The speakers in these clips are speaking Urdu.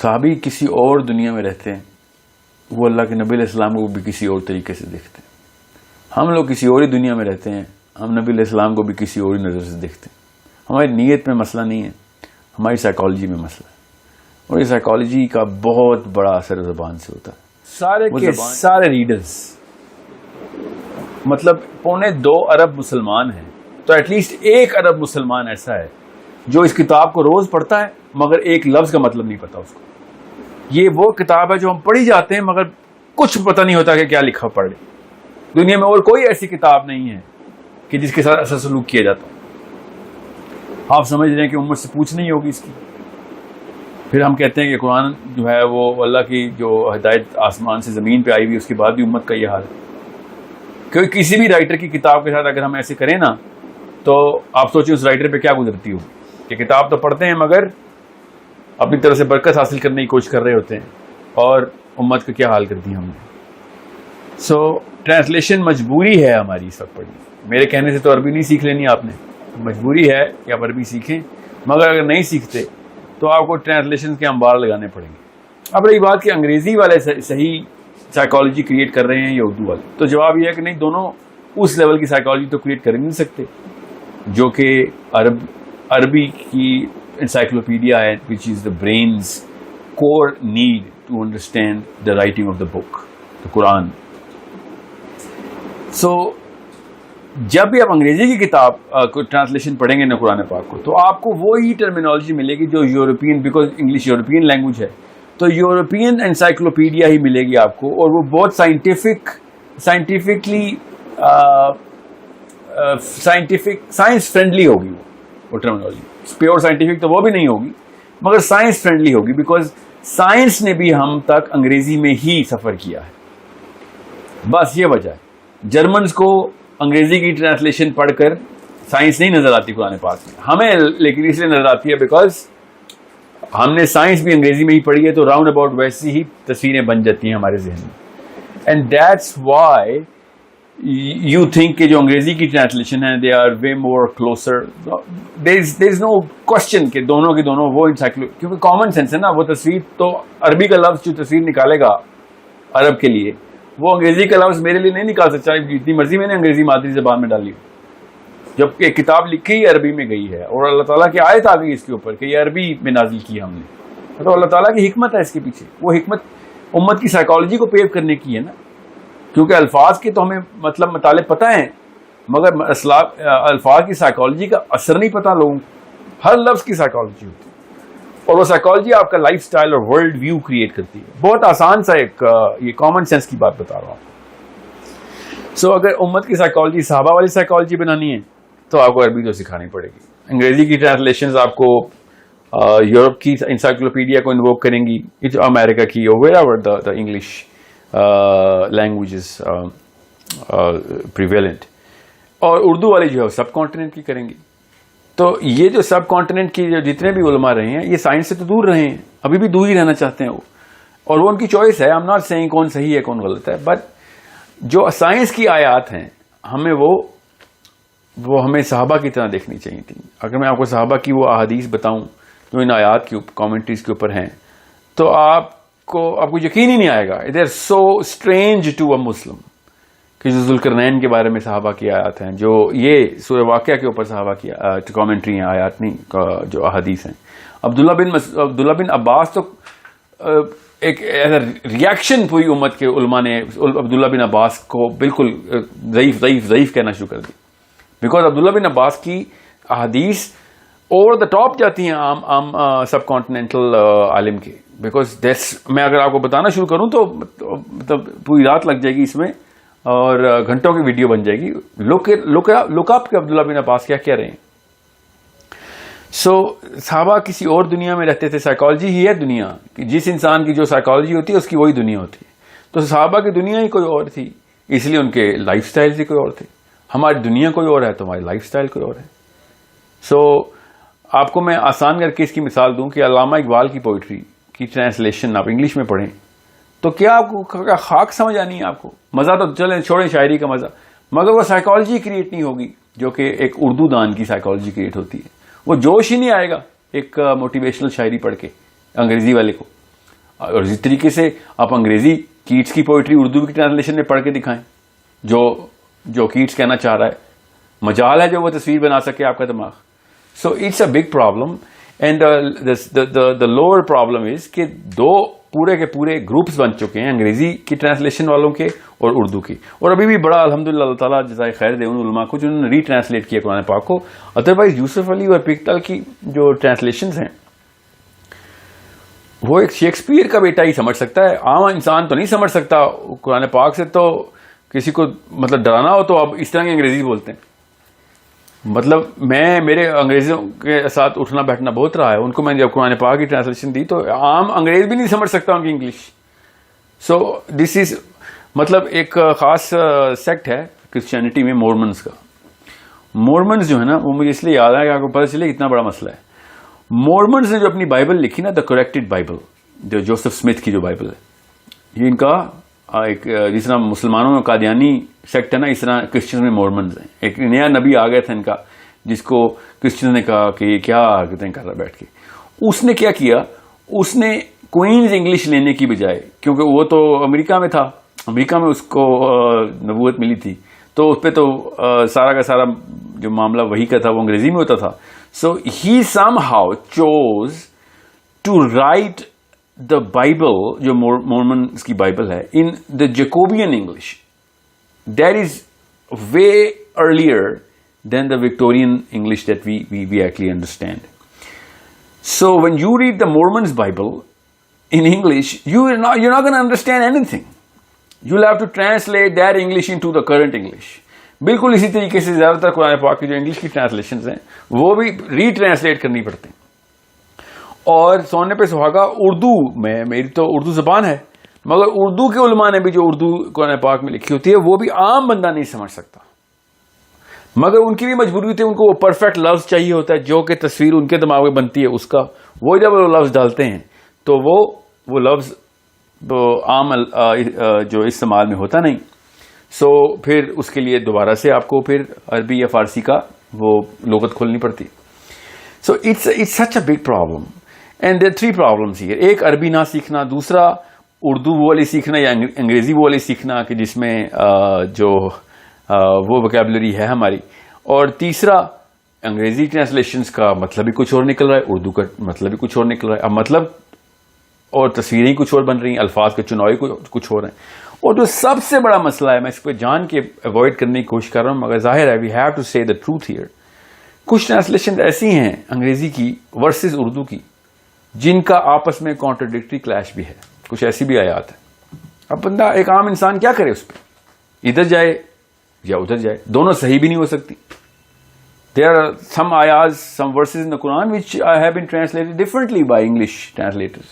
صحابی کسی اور دنیا میں رہتے ہیں, وہ اللہ کے نبی علیہ السلام کو بھی کسی اور طریقے سے دیکھتے ہیں. ہم لوگ کسی اور ہی دنیا میں رہتے ہیں, ہم نبی علیہ السلام کو بھی کسی اور ہی نظر سے دیکھتے ہیں. ہماری نیت میں مسئلہ نہیں ہے, ہماری سائیکالوجی میں مسئلہ ہے, اور یہ سائیکالوجی کا بہت بڑا اثر زبان سے ہوتا ہے. سارے کے سارے ریڈرز, مطلب 2.25 ارب مسلمان ہیں, تو ایٹ لیسٹ 1 ارب مسلمان ایسا ہے جو اس کتاب کو روز پڑھتا ہے مگر ایک لفظ کا مطلب نہیں پتا اس کو. یہ وہ کتاب ہے جو ہم پڑھی جاتے ہیں مگر کچھ پتہ نہیں ہوتا کہ کیا لکھا پڑھ لیں. دنیا میں اور کوئی ایسی کتاب نہیں ہے کہ جس کے ساتھ ایسا سلوک کیا جاتا. آپ سمجھ رہے ہیں کہ امت سے پوچھنی ہی ہوگی اس کی. پھر ہم کہتے ہیں کہ قرآن جو ہے وہ اللہ کی جو ہدایت آسمان سے زمین پہ آئی ہوئی, اس کے بعد بھی امت کا یہ حال ہے. کیونکہ کسی بھی رائٹر کی کتاب کے ساتھ اگر ہم ایسے کریں نا, تو آپ سوچیں اس رائٹر پہ کیا گزرتی ہو کہ کتاب تو پڑھتے ہیں مگر اپنی طرف سے برکت حاصل کرنے کی کوشش کر رہے ہوتے ہیں, اور امت کا کیا حال کر دیا ہم نے. سو ٹرانسلیشن مجبوری ہے ہماری اس وقت پڑھنی. میرے کہنے سے تو عربی نہیں سیکھ لینی آپ نے, مجبوری ہے کہ آپ عربی سیکھیں, مگر اگر نہیں سیکھتے تو آپ کو ٹرانسلیشن کے انبار لگانے پڑیں گے. اب رہی بات کہ انگریزی والے صحیح سائیکالوجی کریٹ کر رہے ہیں یا اردو والے, تو جواب یہ ہے کہ نہیں, دونوں اس لیول کی سائیکالوجی تو کریٹ کر ہی نہیں سکتے جو کہ عربی کی انسائکلوپیڈیا ہے, which is the brain's core need to understand the writing of the book, the Quran. So جب بھی آپ انگریزی کی کتاب کو ٹرانسلیشن پڑھیں گے نا قرآن پاک کو, تو آپ کو وہی ٹرمینالوجی ملے گی جو European, because English European language ہے, تو یورپین انسائکلوپیڈیا ہی ملے گی آپ کو, اور وہ بہت سائنس فرینڈلی ہوگی. وہ ٹرمینالوجی پیور سائنٹیفک تو وہ بھی نہیں ہوگی مگر سائنس فرینڈلی ہوگی, بیکاز سائنس نے بھی ہم تک انگریزی میں ہی سفر کیا ہے. بس یہ وجہ ہے. جرمنز کو انگریزی کی ٹرانسلیشن پڑھ کر سائنس نہیں نظر آتی قرآن پاک میں, ہمیں لیکن اس لیے نظر آتی ہے بیکاز ہم نے سائنس بھی انگریزی میں ہی پڑھی ہے, تو راؤنڈ اباؤٹ ویسی ہی تصویریں بن جاتی ہیں ہمارے ذہن میں. And that's why you think کہ جو انگریزی کی ٹرانسلیشن ہے they are way more closer. There is no question کہ دونوں کے دونوں وہ کیونکہ کامن سینس ہے نا. وہ تصویر تو عربی کا لفظ جو تصویر نکالے گا عرب کے لیے, وہ انگریزی کا لفظ میرے لیے نہیں نکال سکتا, جتنی مرضی میں نے انگریزی مادری زبان میں ڈالی, جبکہ کتاب لکھی عربی میں گئی ہے, اور اللہ تعالیٰ کی آیت آ گئی اس کے اوپر کہ یہ عربی میں نازل کی ہم نے. تو اللہ تعالیٰ کی حکمت ہے اس کے پیچھے. وہ حکمت امت کی سائیکالوجی کو پیو کرنے کی ہے نا, کیونکہ الفاظ کے تو ہمیں مطلب مطالب پتہ ہیں مگر الفاظ کی سائیکالوجی کا اثر نہیں پتا لوگوں کو. ہر لفظ کی سائیکالوجی ہوتی ہے, اور وہ سائیکالوجی آپ کا لائف سٹائل اور ورلڈ ویو کریٹ کرتی ہے. بہت آسان سا ایک یہ کامن سینس کی بات بتا رہا ہوں. سو اگر امت کی سائیکالوجی صحابہ والی سائیکالوجی بنانی ہے تو آپ کو عربی تو سکھانی پڑے گی. انگریزی کی ٹرانسلیشنز آپ کو یورپ کی انسائکلوپیڈیا کو انووک کریں گی, امریکہ کی, اور where ever the English languages prevalent, اور اردو والی جو ہے سب کانٹیننٹ کی کریں گی. تو یہ جو سب کانٹیننٹ کی جو جتنے بھی علماء رہے ہیں یہ سائنس سے تو دور رہے ہیں, ابھی بھی دور ہی رہنا چاہتے ہیں وہ, اور وہ ان کی چوائس ہے. I'm not saying کون صحیح ہے کون غلط ہے, بٹ جو سائنس کی آیات ہیں ہمیں وہ ہمیں صحابہ کی طرح دیکھنی چاہیے تھی. اگر میں آپ کو صحابہ کی وہ احادیث بتاؤں جو ان آیات کی کامنٹریز کے اوپر ہیں, تو آپ کو یقین ہی نہیں آئے گا. They're so strange to a Muslim کہ جو ذوالقرنین کے بارے میں صحابہ کی آیات ہیں, جو یہ سورہ واقعہ کے اوپر صحابہ کی کامنٹری ہیں, آیات نہیں جو احادیث ہیں. عبداللہ بن عباس تو ایک ایسا ریاکشن پوری امت کے علماء نے عبداللہ بن عباس کو بالکل ضعیف کہنا شروع کر دی, بیکاز عبداللہ بن عباس کی احادیث اوور دا ٹاپ جاتی ہیں عام سب کانٹیننٹل عالم کے. بیکاز میں اگر آپ کو بتانا شروع کروں تو مطلب پوری رات لگ جائے گی اس میں, اور گھنٹوں کی ویڈیو بن جائے گی. لک اپ کہ عبداللہ بن عباس کیا کہہ رہے ہیں. سو صحابہ کسی اور دنیا میں رہتے تھے. سائیکالوجی ہی ہے دنیا, کہ جس انسان کی جو سائیکالوجی ہوتی ہے اس کی وہی دنیا ہوتی ہے. تو صحابہ کی دنیا ہی کوئی اور تھی, اس لیے ان کے لائف سٹائل بھی کوئی اور تھے. ہماری دنیا کوئی اور ہے تو ہماری لائف سٹائل کوئی اور ہے. سو آپ کو میں آسان کر کے اس کی مثال دوں کہ علامہ اقبال کی پوئٹری کی ٹرانسلیشن آپ انگلش میں پڑھیں تو کیا آپ کو خاک سمجھ آنی ہے. آپ کو مزہ تو چلیں چھوڑیں شاعری کا مزہ, مگر وہ سائیکالوجی کریٹ نہیں ہوگی جو کہ ایک اردو دان کی سائیکالوجی کریٹ ہوتی ہے. وہ جوش ہی نہیں آئے گا ایک موٹیویشنل شاعری پڑھ کے انگریزی والے کو. اور اسی طریقے سے آپ انگریزی کیٹس کی پوئٹری اردو کی ٹرانسلیشن میں پڑھ کے دکھائیں جو کیٹس کہنا چاہ رہا ہے. مجال ہے جو وہ تصویر بنا سکے آپ کا دماغ. So it's a big problem. And the lower problem is کہ دو پورے کے پورے گروپس بن چکے ہیں انگریزی کی ٹرانسلیشن والوں کے اور اردو کی. اور ابھی بھی بڑا الحمدللہ اللہ تعالیٰ جزائے خیر دے ان علماء کو جنہوں نے ری ٹرانسلیٹ کیا قرآن پاک کو. ادروائز یوسف علی اور پکتل کی جو ٹرانسلیشنز ہیں وہ ایک شیکسپیئر کا بیٹا ہی سمجھ سکتا ہے, عام انسان تو نہیں سمجھ سکتا. قرآن پاک سے تو کسی کو مطلب ڈرانا ہو تو اب اس طرح کی انگریزی بولتے ہیں. مطلب میرے انگریزوں کے ساتھ اٹھنا بیٹھنا بہت رہا ہے. ان کو میں نے جب قرآن پاک کی ٹرانسلیشن دی تو عام انگریز بھی نہیں سمجھ سکتا ان کی انگلش. سو دس از مطلب ایک خاص سیکٹ ہے کرسچینٹی میں مورمنز کا. مورمنز جو ہے نا وہ مجھے اس لیے یاد ہے کہ آپ کو پتہ چلے اتنا بڑا مسئلہ ہے. مورمنز نے جو اپنی بائبل لکھی نا, دا کریکٹڈ بائبل, جو جوسف اسمتھ کی جو بائبل ہے, یہ ان کا ایک جس طرح مسلمانوں میں قادیانی سیکٹ ہے نا, اس طرح کرسچنز میں مورمنز ہیں. ایک نیا نبی آ گیا تھا ان کا جس کو کرسچنز نے کہا کہ یہ کیا کر رہا بیٹھ کے. اس نے کیا کیا, اس نے کوئنز انگلش لینے کی بجائے, کیونکہ وہ تو امریکہ میں تھا, امریکہ میں اس کو نبوت ملی تھی, تو اس پہ تو سارا کا سارا جو معاملہ وہی کا تھا وہ انگریزی میں ہوتا تھا. So he somehow chose to write the Bible, جو مورمنز کی بائبل ہے, in the Jacobean English. That is way earlier than the Victorian English that we actually understand. So when you read the Mormons Bible in English, you're not going to understand anything. You'll have to translate that English into the current English. بالکل اسی طریقے سے زیادہ تر قرآن پاک کی جو انگلش کی ٹرانسلیشنز ہیں وہ بھی ری ٹرانسلیٹ کرنی پڑتی ہیں. اور سونے پہ سہاگا اردو میں, میری تو اردو زبان ہے, مگر اردو کے علماء نے بھی جو اردو قرآن پاک میں لکھی ہوتی ہے وہ بھی عام بندہ نہیں سمجھ سکتا. مگر ان کی بھی مجبوری ہوتی ہے, ان کو وہ پرفیکٹ لفظ چاہیے ہوتا ہے جو کہ تصویر ان کے دماغ میں بنتی ہے اس کا. وہ جب وہ لفظ ڈالتے ہیں تو وہ لفظ عام جو استعمال میں ہوتا نہیں. سو پھر اس کے لیے دوبارہ سے آپ کو پھر عربی یا فارسی کا وہ لغت کھولنی پڑتی. So it's such a big problem. And there 3 problems here. ایک عربی نہ سیکھنا, دوسرا اردو وہ والی سیکھنا یا انگریزی وہ والی سیکھنا کہ جس میں جو وہ وکیبلری ہے ہماری, اور تیسرا انگریزی ٹرانسلیشنز کا مطلب ہی کچھ اور نکل رہا ہے, اردو کا مطلب ہی کچھ اور نکل رہا ہے. اب مطلب اور تصویریں کچھ اور بن رہی ہیں, الفاظ کے چناؤ کچھ ہو رہے ہیں. اور جو سب سے بڑا مسئلہ ہے, میں اس کو جان کے اوائڈ کرنے کی کوشش کر رہا ہوں مگر ظاہر ہے وی ہیو ٹو سے دا ٹروتھ ہیئر. کچھ ٹرانسلیشن ایسی ہیں انگریزی کی ورسز اردو کی جن کا آپس میں کانٹرڈکٹری کلیش بھی ہے. کچھ ایسی بھی آیات ہیں. اب بندہ ایک عام انسان کیا کرے اس پہ, ادھر جائے یا ادھر جائے, دونوں صحیح بھی نہیں ہو سکتی. There are some ayahs, some verses in the Quran which have been translated differently by English translators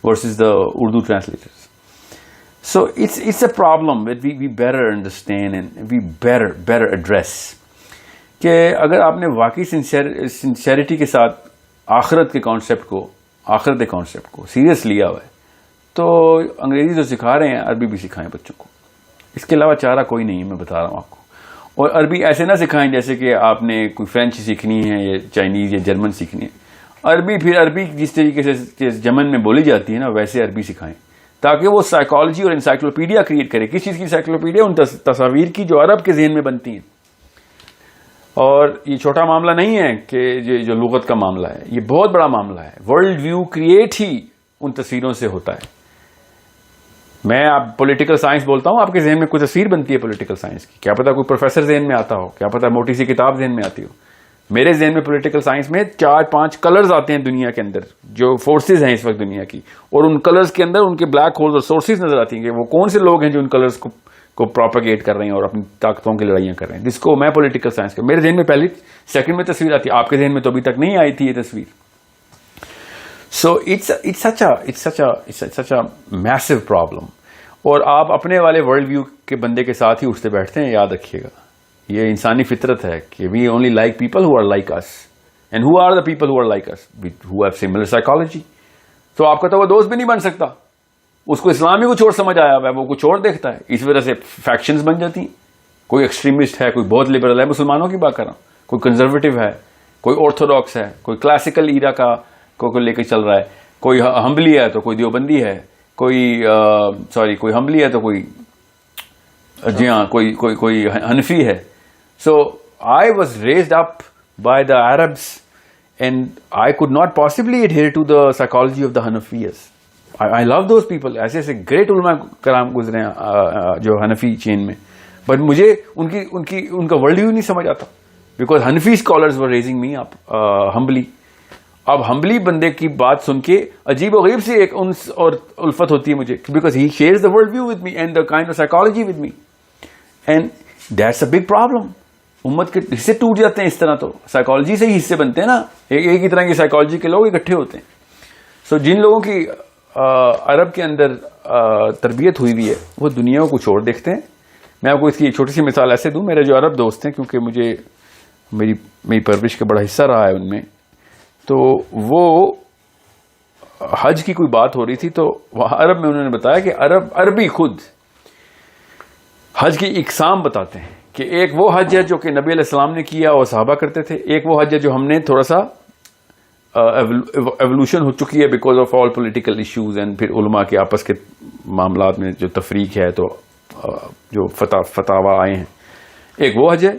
versus the Urdu translators. So it's a problem that we better understand and we better address. کہ اگر آپ نے واقعی سنسیریٹی کے ساتھ آخرت کے کانسیپٹ کو سیریس لیا ہوا ہے تو انگریزی جو سکھا رہے ہیں عربی بھی سکھائیں بچوں کو. اس کے علاوہ چارہ کوئی نہیں ہے, میں بتا رہا ہوں آپ کو. اور عربی ایسے نہ سکھائیں جیسے کہ آپ نے کوئی فرینچ سیکھنی ہے یا چائنیز یا جرمن سیکھنی ہے. عربی جس طریقے سے یمن میں بولی جاتی ہے نا ویسے عربی سکھائیں تاکہ وہ سائیکالوجی اور انسائکلوپیڈیا کریٹ کرے. کس چیز کی انسائکلوپیڈیا؟ ان تصاویر کی جو عرب کے ذہن میں بنتی ہیں. اور یہ چھوٹا معاملہ نہیں ہے کہ یہ جو لغت کا معاملہ ہے, یہ بہت بڑا معاملہ ہے. ورلڈ ویو کریٹ ہی ان تصویروں سے ہوتا ہے. میں آپ پولیٹیکل سائنس بولتا ہوں, آپ کے ذہن میں کوئی تصویر بنتی ہے پولیٹیکل سائنس کی, کیا پتا کوئی پروفیسر ذہن میں آتا ہو, کیا پتا موٹی سی کتاب ذہن میں آتی ہو. میرے ذہن میں پولیٹیکل سائنس میں 4-5 کلرز آتے ہیں دنیا کے اندر, جو فورسز ہیں اس وقت دنیا کی, اور ان کلرز کے اندر ان کے بلیک ہولز اور سورسز نظر آتی ہیں کہ وہ کون سے لوگ ہیں جو ان کلرز کو پروپیگیٹ کر رہے ہیں اور اپنی طاقتوں کی لڑائیاں کر رہے ہیں. جس کو میں پولیٹیکل سائنس کا, میرے ذہن میں پہلی سیکنڈ میں تصویر آتی ہے, آپ کے ذہن میں تو ابھی تک نہیں آئی تھی یہ تصویر. سو it's such a massive problem. اور آپ اپنے والے ورلڈ ویو کے بندے کے ساتھ ہی اٹھتے بیٹھتے ہیں. یاد رکھیے گا یہ انسانی فطرت ہے کہ we only like people who are like us. And who are the people who are like us who have similar psychology. تو آپ کا تو وہ دوست بھی نہیں بن سکتا. اس کو اسلام ہی کچھ اور سمجھ آیا ہوا ہے, وہ کچھ اور دیکھتا ہے. اس وجہ سے فیکشنز بن جاتی ہیں. کوئی ایکسٹریمسٹ ہے, کوئی بہت لبرل ہے, مسلمانوں کی بات کر رہا ہوں, کوئی کنزرویٹو ہے, کوئی آرتھوڈاکس ہے, کوئی کلاسیکل ایرا کو لے کے چل رہا ہے, کوئی ہمبلی ہے تو کوئی دیوبندی ہے, کوئی ہمبلی ہے تو کوئی جی ہاں کوئی حنفی ہے. So I was raised up by the Arabs and I could not possibly adhere to the psychology of the Hanafiyas. I love those people. ایسے گریٹ علماء کرام گزرے ہیں جو حنفی چین میں, بٹ مجھے ان کا ورلڈ ویو نہیں سمجھ آتا, because Hanafi scholars were raising me up Hambali. اب ہمبلی بندے کی بات سن کے عجیب و غریب سی ایک انس اور الفت ہوتی ہے مجھے, because he shares the world view with me and the kind of psychology with me, and that's a big problem. امت کے حصے ٹوٹ جاتے ہیں اس طرح, تو سائیکالوجی سے ہی حصے بنتے ہیں نا, ایک ہی طرح کی سائیکالوجی کے لوگ اکٹھے ہوتے ہیں. سو جن لوگوں کی عرب کے اندر تربیت ہوئی ہوئی ہے وہ دنیا کو کچھ اور دیکھتے ہیں. میں آپ کو اس کی ایک چھوٹی سی مثال ایسے دوں. میرے جو عرب دوست ہیں, کیونکہ مجھے میری پرورش کا بڑا حصہ رہا ہے ان میں, تو وہ حج کی کوئی بات ہو رہی تھی, تو وہاں عرب میں انہوں نے بتایا کہ عربی خود حج کی اقسام بتاتے ہیں کہ ایک وہ حج ہے جو کہ نبی علیہ السلام نے کیا اور صحابہ کرتے تھے, ایک وہ حج ہے جو ہم نے تھوڑا سا ایوولوشن ہو چکی ہے because of all political issues, and پھر علماء کے آپس کے معاملات میں جو تفریق ہے تو جو فتاوا آئے ہیں, ایک وہ حج ہے,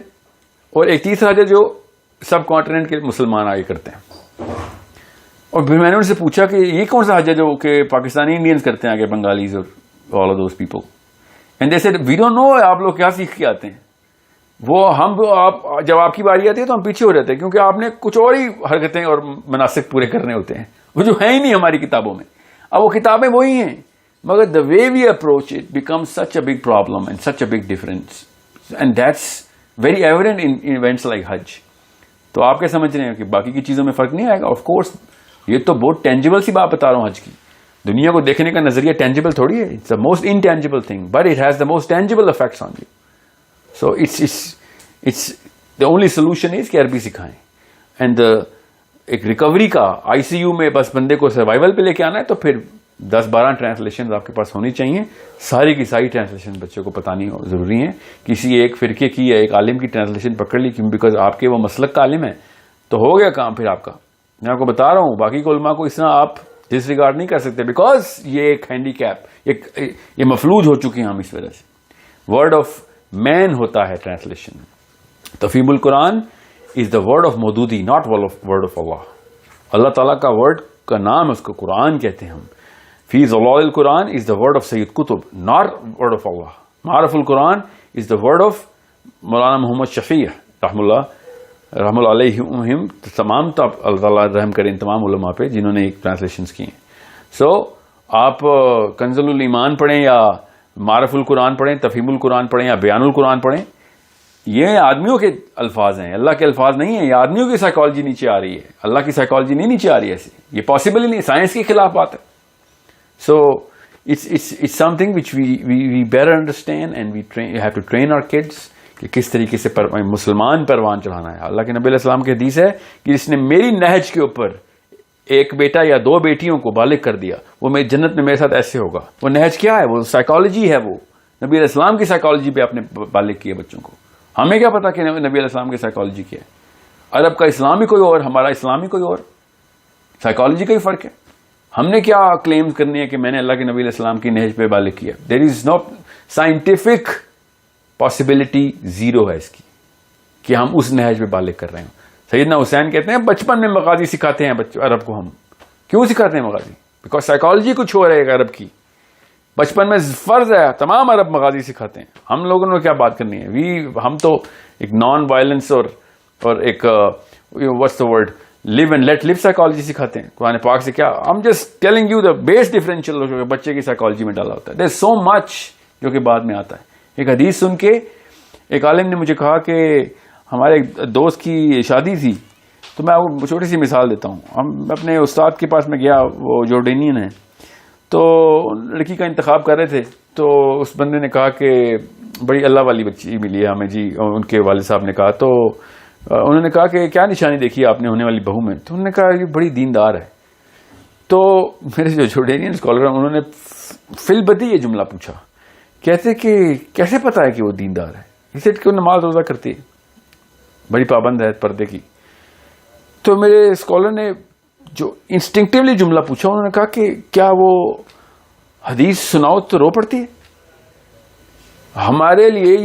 اور ایک تیسرا حج ہے جو سب کانٹیننٹ کے مسلمان آگے کرتے ہیں. اور پھر میں نے ان سے پوچھا کہ یہ کون سا حج ہے جو کہ پاکستانی انڈینز کرتے ہیں آگے, بنگالیز اور all of those people, and they said we don't know آپ لوگ کیا سیکھ کے آتے ہیں. وہ جب آپ کی باری آتی ہے تو ہم پیچھے ہو جاتے ہیں, کیونکہ آپ نے کچھ اور ہی حرکتیں اور مناسک پورے کرنے ہوتے ہیں, وہ جو ہیں ہی نہیں ہماری کتابوں میں. اب وہ کتابیں وہی ہیں, مگر the way we approach it becomes such a big problem and such a big difference, and that's very evident in events like Hajj. تو آپ کیا سمجھ رہے ہیں کہ باقی کی چیزوں میں فرق نہیں آئے گا؟ آف کورس یہ تو بہت ٹینجیبل سی بات بتا رہا ہوں. حج کی دنیا کو دیکھنے کا نظریہ ٹینجیبل تھوڑی ہے, it's the most intangible thing, but it has the most tangible effects on you. So it's the only solution is کہ عربی سکھائیں, and ایک ریکوری کا آئی سی یو میں بس بندے کو سروائیول پہ لے کے آنا ہے, تو پھر 10-12 ٹرانسلیشن آپ کے پاس ہونی چاہیے. ساری کی ساری ٹرانسلیشن بچوں کو پتانی ضروری ہے. کسی ایک فرقے کی یا ایک عالم کی ٹرانسلیشن پکڑ لی کیوں بیکاز آپ کے وہ مسلک کا عالم ہے تو ہو گیا کام پھر آپ کا. میں آپ کو بتا رہا ہوں باقی کو علماء کو اس طرح آپ ڈس ریگارڈ نہیں کر سکتے, بیکاز یہ ایک ہینڈی کیپ, یہ مفلوج ہو چکے ہیں ہم اس وجہ سے. ورڈ آف مین ہوتا ہے translation. Tafheem ul-Quran is the word of Maududi, not word of Allah. Allah تعالیٰ کا ورڈ کا نام ہے, اس کو قرآن کہتے ہیں ہم. Fi Zilal al-Quran is the word of Sayyid Qutb, not word of Allah. Maariful Quran is the word of مولانا محمد شفیع رحم اللہ علیہ. تمام تو اللہ تعالیٰ رحم کریں ان تمام علماء پہ جنہوں نے ایک ٹرانسلیشنز کی ہیں. سو آپ کنز الایمان پڑھیں یا معرف القرآن پڑھیں, تفہیم القرآن پڑھیں یا بیان القرآن پڑھیں, یہ آدمیوں کے الفاظ ہیں, اللہ کے الفاظ نہیں ہیں. یہ آدمیوں کی سائیکالوجی نیچے آ رہی ہے, اللہ کی سائیکالوجی نہیں نیچے آ رہی ہے. ایسی یہ پاسبل ہی نہیں, سائنس کے خلاف بات ہے. So it's something which we better understand and we have to train our kids کہ کس طریقے سے مسلمان پروان چڑھانا ہے. اللہ کے نبی علیہ السلام کی حدیث ہے کہ جس نے میری نہج کے اوپر ایک بیٹا یا 2 بیٹیوں کو بالغ کر دیا وہ میں جنت میں میرے ساتھ ایسے ہوگا. وہ نہج کیا ہے؟ وہ سائیکالوجی ہے. وہ نبی علیہ السلام کی سائیکالوجی پہ آپ نے بالغ کیا بچوں کو. ہمیں کیا پتا کہ نبی علیہ السلام کی سائیکالوجی کیا ہے؟ عرب کا اسلام ہی کوئی اور, ہمارا اسلام ہی کوئی اور, سائیکالوجی کا ہی فرق ہے. ہم نے کیا کلیم کرنی ہے کہ میں نے اللہ کے نبی علیہ السلام کی نہج پہ بالغ کیا؟ دیر is know scientific possibility, zero ہے اس کی کہ ہم اس نہج پہ بالغ کر رہے ہیں. سیدنا حسین کہتے ہیں بچپن میں مغازی سکھاتے ہیں عرب کو. ہم کیوں سکھاتے ہیں مغازی؟ بیکاز سائیکالوجی کچھ ہو رہا ہے عرب کی. بچپن میں فرض ہے, تمام عرب مغازی سکھاتے ہیں. ہم لوگوں نے کیا بات کرنی ہے؟ ہم تو ایک نان وائلنس اور ایک what's the word, live and let live psychology سکھاتے ہیں. قرآن پاک سے کیا, ہم just telling you the base differential بچے کی سائیکالوجی میں ڈالا ہوتا ہے. دیر از سو مچ جو کہ بعد میں آتا ہے. ایک حدیث سن کے ایک عالم نے مجھے کہا کہ ہمارے دوست کی شادی تھی, تو میں آپ کو چھوٹی سی مثال دیتا ہوں. ہم اپنے استاد کے پاس میں گیا, وہ جورڈینین ہے, تو لڑکی کا انتخاب کر رہے تھے. تو اس بندے نے کہا کہ بڑی اللہ والی بچی ملی ہے ہمیں جی. ان کے والد صاحب نے کہا, تو انہوں نے کہا کہ کیا نشانی دیکھی آپ نے ہونے والی بہو میں؟ تو انہوں نے کہا یہ بڑی دیندار ہے. تو میرے جو جورڈینین اسکالر ہیں انہوں نے فی البدی یہ جملہ پوچھا, کہتے کہ کیسے پتا ہے کہ وہ دیندار ہے؟ اسے کہ وہ نماز روزہ کرتی ہے, بڑی پابند ہے پردے کی. تو میرے اسکالر نے جو انسٹنکٹیولی جملہ پوچھا انہوں نے کہا کہ کیا وہ حدیث سناؤ تو رو پڑتی ہے. ہمارے لیے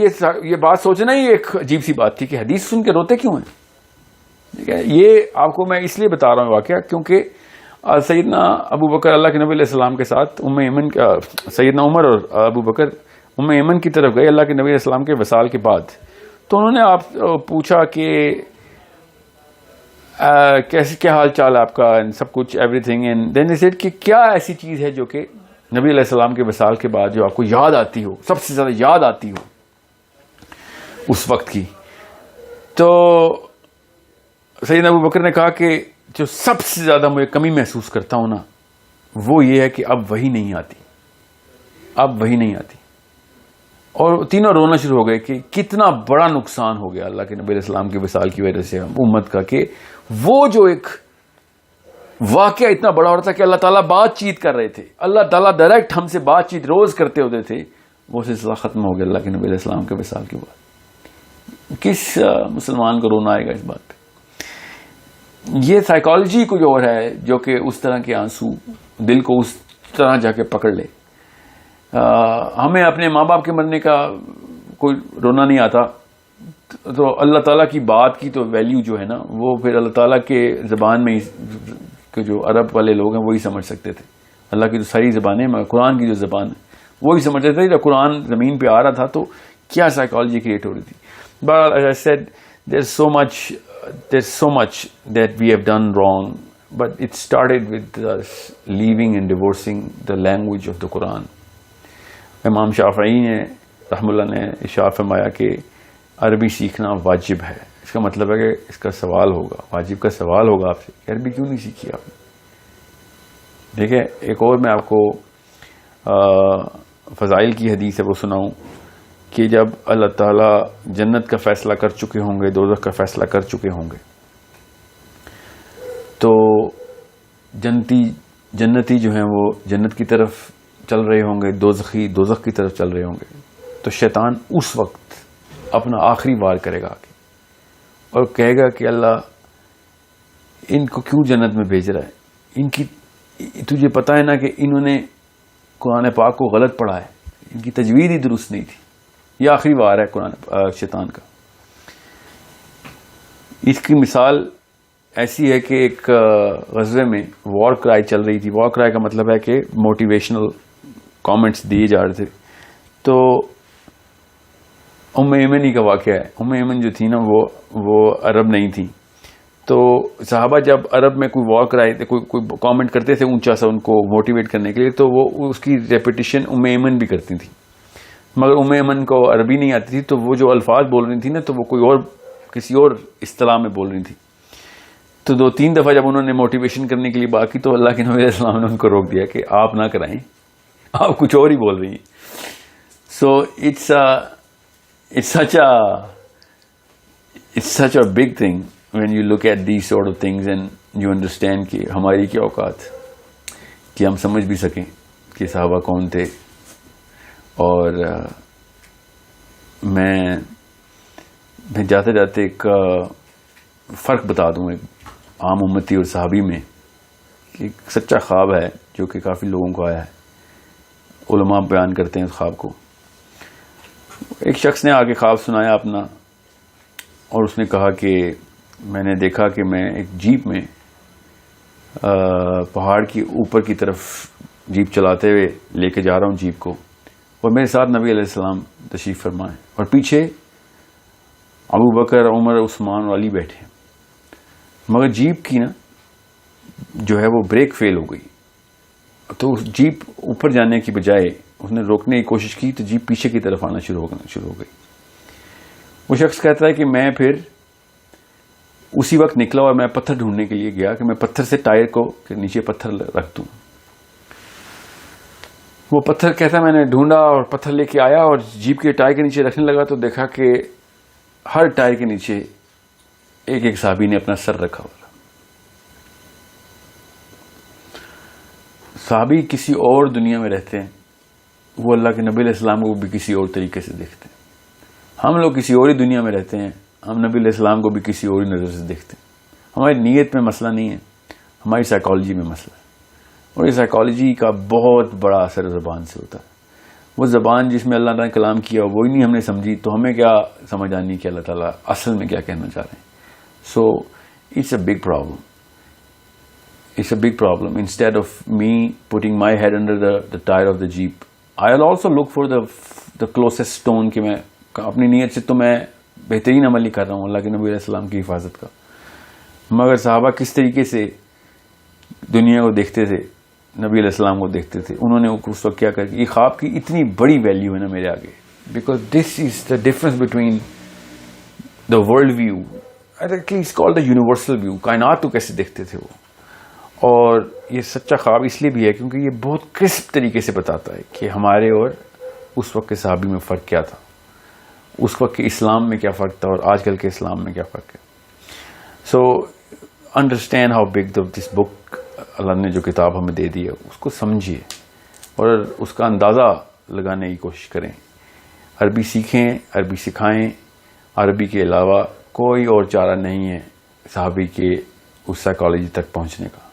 یہ بات سوچنا ہی ایک عجیب سی بات تھی کہ حدیث سن کے روتے کیوں ہیں. ٹھیک ہے, یہ آپ کو میں اس لیے بتا رہا ہوں واقعہ کیونکہ سیدنا ابو بکر اللہ کے نبی علیہ السلام کے ساتھ ایمن کا سیدنا عمر اور ابو بکر ایمن کی طرف گئے اللہ کے نبی علیہ السلام کے وصال کے بعد. تو انہوں نے آپ پوچھا کہ کیسے کیا حال چال ہے آپ کا, سب کچھ everything, and then they said کہ کیا ایسی چیز ہے جو کہ نبی علیہ السلام کے وصال کے بعد جو آپ کو یاد آتی ہو, سب سے زیادہ یاد آتی ہو اس وقت کی. تو سیدنا ابو بکر نے کہا کہ جو سب سے زیادہ مجھے کمی محسوس کرتا ہوں نا وہ یہ ہے کہ اب وہی نہیں آتی, اب وہی نہیں آتی. اور تینوں رونا شروع ہو گئے کہ کتنا بڑا نقصان ہو گیا اللہ کے نبی علیہ السلام کے وصال کی وجہ سے امت کا, کہ وہ جو ایک واقعہ اتنا بڑا ہو رہا تھا کہ اللہ تعالیٰ بات چیت کر رہے تھے, اللہ تعالیٰ ڈائریکٹ ہم سے بات چیت روز کرتے ہوتے تھے, وہ سلسلہ ختم ہو گیا اللہ کے نبی علیہ السلام کے وصال کے بعد. کس مسلمان کو رونا آئے گا اس بات پہ؟ یہ سائیکالوجی کچھ اور ہے جو کہ اس طرح کے آنسو دل کو اس طرح جا کے پکڑ لے. ہمیں اپنے ماں باپ کے مرنے کا کوئی رونا نہیں آتا, تو اللہ تعالیٰ کی بات کی تو ویلیو جو ہے نا وہ پھر اللہ تعالیٰ کے زبان میں کہ جو عرب والے لوگ ہیں وہی سمجھ سکتے تھے. اللہ کی جو ساری زبانیں, قرآن کی جو زبان ہے وہی سمجھتے تھے. جب قرآن زمین پہ آ رہا تھا تو کیا سائیکالوجی کریٹ ہو رہی تھی. But as I said, there's so much that we have done wrong, but it started with us leaving and divorcing the language of the Quran. امام شافعی نے رحم اللہ نے ارشاد فرمایا کہ عربی سیکھنا واجب ہے. اس کا مطلب ہے کہ اس کا سوال ہوگا, واجب کا سوال ہوگا آپ سے کہ عربی کیوں نہیں سیکھی آپ نے. دیکھیں ایک اور میں آپ کو فضائل کی حدیث ہے وہ سناؤں کہ جب اللہ تعالیٰ جنت کا فیصلہ کر چکے ہوں گے, دوزخ کا فیصلہ کر چکے ہوں گے, تو جنتی جو ہیں وہ جنت کی طرف چل رہے ہوں گے, دوزخی دوزخ کی طرف چل رہے ہوں گے. تو شیطان اس وقت اپنا آخری وار کرے گا آگے اور کہے گا کہ اللہ ان کو کیوں جنت میں بھیج رہا ہے, ان کی تجھے پتہ ہے نا کہ انہوں نے قرآن پاک کو غلط پڑھا ہے, ان کی تجوید ہی درست نہیں تھی. یہ آخری وار ہے قرآن شیطان کا. اس کی مثال ایسی ہے کہ ایک غزوے میں وار کرائی چل رہی تھی. وار کرائی کا مطلب ہے کہ موٹیویشنل کامنٹس دیے جا رہے تھے. تو ایمن کا واقعہ ہے. ایمن جو تھی نا وہ عرب نہیں تھی. تو صحابہ جب عرب میں کوئی وار کرائے تھے, کوئی کامنٹ کرتے تھے اونچا سا ان کو موٹیویٹ کرنے کے لیے, تو وہ اس کی ریپیٹیشن ایمن بھی کرتی تھی. مگر ایمن کو عربی نہیں آتی تھی, تو وہ جو الفاظ بول رہی تھی نا تو وہ کوئی اور کسی اور اصطلاح میں بول رہی تھی. تو 2-3 دفعہ جب انہوں نے موٹیویشن کرنے کے لیے بات کی تو اللہ کے نبی علیہ السلام نے ان کو روک دیا کہ آپ نہ کرائیں, آپ کچھ اور ہی بول رہی ہیں. So it's such a big thing when you look at these sort of things and you understand کہ ہماری کیا اوقات کہ ہم سمجھ بھی سکیں کہ صحابہ کون تھے. اور میں جاتے جاتے ایک فرق بتا دوں ایک عام امتی اور صحابی میں. ایک سچا خواب ہے جو کہ کافی لوگوں کو آیا ہے, علماء بیان کرتے ہیں اس خواب کو. ایک شخص نے آگے خواب سنایا اپنا, اور اس نے کہا کہ میں نے دیکھا کہ میں ایک جیپ میں پہاڑ کی اوپر کی طرف جیپ چلاتے ہوئے لے کے جا رہا ہوں جیپ کو, اور میرے ساتھ نبی علیہ السلام تشریف فرمائے اور پیچھے ابو بکر, عمر, عثمان والی بیٹھے. مگر جیپ کی نا جو ہے وہ بریک فیل ہو گئی, تو جیپ اوپر جانے کی بجائے اس نے روکنے کی کوشش کی تو جیپ پیچھے کی طرف آنا شروع ہو گئی. وہ شخص کہتا ہے کہ میں پھر اسی وقت نکلا اور میں پتھر ڈھونڈنے کے لیے گیا کہ میں پتھر سے ٹائر کو نیچے پتھر رکھ دوں. وہ پتھر کہتا ہے میں نے ڈھونڈا اور پتھر لے کے آیا اور جیپ کے ٹائر کے نیچے رکھنے لگا تو دیکھا کہ ہر ٹائر کے نیچے ایک ایک صحابی نے اپنا سر رکھا ہوا. صحابی کسی اور دنیا میں رہتے ہیں, وہ اللہ کے نبی علیہ السلام کو بھی کسی اور طریقے سے دیکھتے ہیں. ہم لوگ کسی اور ہی دنیا میں رہتے ہیں, ہم نبی علیہ السلام کو بھی کسی اور ہی نظر سے دیکھتے ہیں. ہماری نیت میں مسئلہ نہیں ہے, ہماری سائیکالوجی میں مسئلہ ہے، اور یہ سائیکالوجی کا بہت بڑا اثر زبان سے ہوتا ہے. وہ زبان جس میں اللہ تعالیٰ نے کلام کیا وہی نہیں ہم نے سمجھی تو ہمیں کیا سمجھ آنی کہ اللہ تعالیٰ اصل میں کیا کہنا چاہ رہے ہیں. So it's a big problem. It's a big problem. Instead of me putting my head under the tire of the Jeep, I'll also look for the closest stone کہ میں اپنی نیت سے تو میں بہترین عمل ہی کر رہا ہوں اللہ کے نبی علیہ السلام کی حفاظت کا. مگر صحابہ کس طریقے سے دنیا کو دیکھتے تھے، نبی علیہ السلام کو دیکھتے تھے، انہوں نے اس وقت کیا کر، یہ خواب کی اتنی بڑی ویلیو ہے نا میرے آگے، because this is the difference between the world view, it's called the universal view. کائنات کو کیسے دیکھتے تھے وہ. اور یہ سچا خواب اس لیے بھی ہے کیونکہ یہ بہت کرسپ طریقے سے بتاتا ہے کہ ہمارے اور اس وقت کے صحابی میں فرق کیا تھا، اس وقت کے اسلام میں کیا فرق تھا اور آج کل کے اسلام میں کیا فرق ہے. سو انڈرسٹینڈ ہاؤ بگ دس بک، اللہ نے جو کتاب ہمیں دے دی ہے اس کو سمجھیے اور اس کا اندازہ لگانے کی کوشش کریں. عربی سیکھیں، عربی سکھائیں. عربی کے علاوہ کوئی اور چارہ نہیں ہے صحابی کے اس سائیکالوجی تک پہنچنے کا.